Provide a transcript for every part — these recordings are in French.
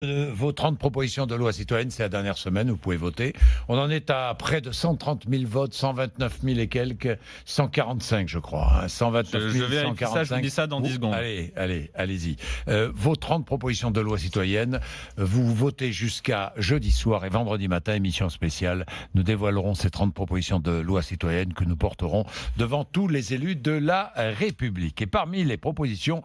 Vos 30 propositions de loi citoyenne, c'est la dernière semaine, vous pouvez voter. On en est à près de 130 000 votes, 129 000 et quelques, 145 je crois, hein, 129 Je 000, vérifie ça, je vous 145. dis ça dans 10 secondes. Allez-y. Vos 30 propositions de loi citoyenne, vous votez jusqu'à jeudi soir et vendredi matin, émission spéciale. Nous dévoilerons ces 30 propositions de loi citoyenne que nous porterons devant tous les élus de la République. Et parmi les propositions,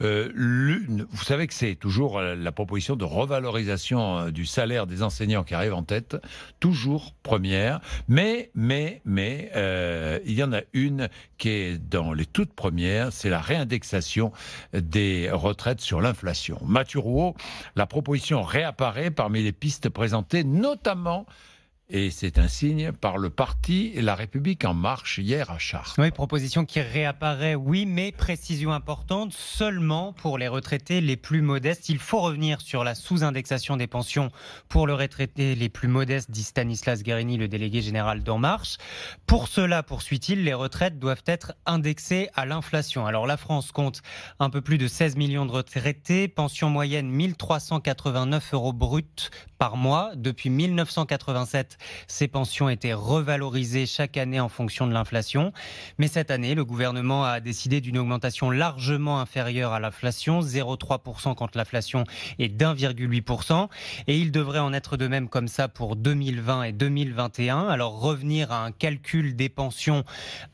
vous savez que c'est toujours la proposition de revalorisation du salaire des enseignants qui arrive en tête, toujours première, mais il y en a une qui est dans les toutes premières, c'est la réindexation des retraites sur l'inflation. Mathieu Rouault, la proposition réapparaît parmi les pistes présentées, notamment, et c'est un signe, par le parti La République En Marche hier à Chartres. Oui, proposition qui réapparaît, oui, mais précision importante, seulement pour les retraités les plus modestes. Il faut revenir sur la sous-indexation des pensions pour les retraités les plus modestes, dit Stanislas Guerini, le délégué général d'En Marche. Pour cela, poursuit-il, les retraites doivent être indexées à l'inflation. Alors la France compte un peu plus de 16 millions de retraités, pension moyenne 1 389 € bruts par mois. Depuis 1987, ces pensions étaient revalorisées chaque année en fonction de l'inflation. Mais cette année, le gouvernement a décidé d'une augmentation largement inférieure à l'inflation, 0,3% quand l'inflation est d'1,8%. Et il devrait en être de même comme ça pour 2020 et 2021. Alors revenir à un calcul des pensions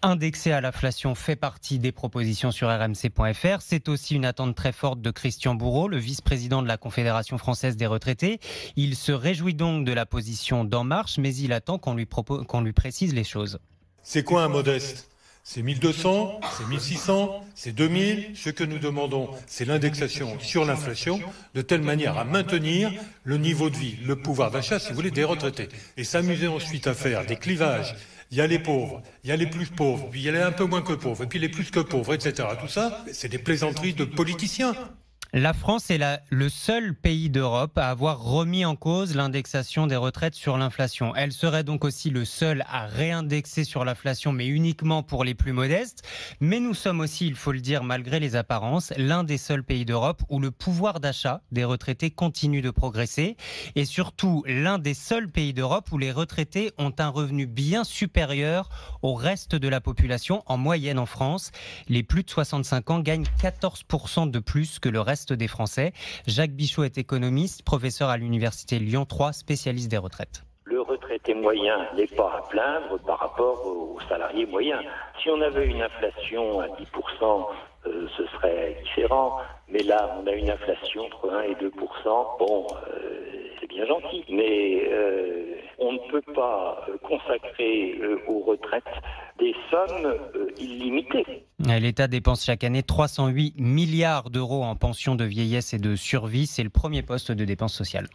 indexées à l'inflation fait partie des propositions sur rmc.fr. C'est aussi une attente très forte de Christian Bourreau, le vice-président de la Confédération française des retraités. Il se réjouit donc de la position d'En Marche, mais il attend qu'on lui précise les choses. C'est quoi un modeste ? C'est 1200, c'est 1600, c'est 2000. Ce que nous demandons, c'est l'indexation sur l'inflation, de telle manière à maintenir le niveau de vie, le pouvoir d'achat, si vous voulez, des retraités. Et s'amuser ensuite à faire des clivages. Il y a les pauvres, il y a les plus pauvres, puis il y a les un peu moins que pauvres, et puis les plus que pauvres, etc. Tout ça, c'est des plaisanteries de politiciens. La France est le seul pays d'Europe à avoir remis en cause l'indexation des retraites sur l'inflation. Elle serait donc aussi le seul à réindexer sur l'inflation, mais uniquement pour les plus modestes. Mais nous sommes aussi, il faut le dire, malgré les apparences, l'un des seuls pays d'Europe où le pouvoir d'achat des retraités continue de progresser. Et surtout, l'un des seuls pays d'Europe où les retraités ont un revenu bien supérieur au reste de la population. En moyenne en France, les plus de 65 ans gagnent 14% de plus que le reste des Français. Jacques Bichot est économiste, professeur à l'université Lyon 3, spécialiste des retraites. Le retraité moyen n'est pas à plaindre par rapport aux salariés moyens. Si on avait une inflation à 10%, ce serait différent. Mais là, on a une inflation entre 1 et 2%. Bon, c'est bien gentil. Mais on ne peut pas consacrer aux retraites des sommes illimitées. L'État dépense chaque année 308 milliards d'euros en pensions de vieillesse et de survie. C'est le premier poste de dépenses sociales.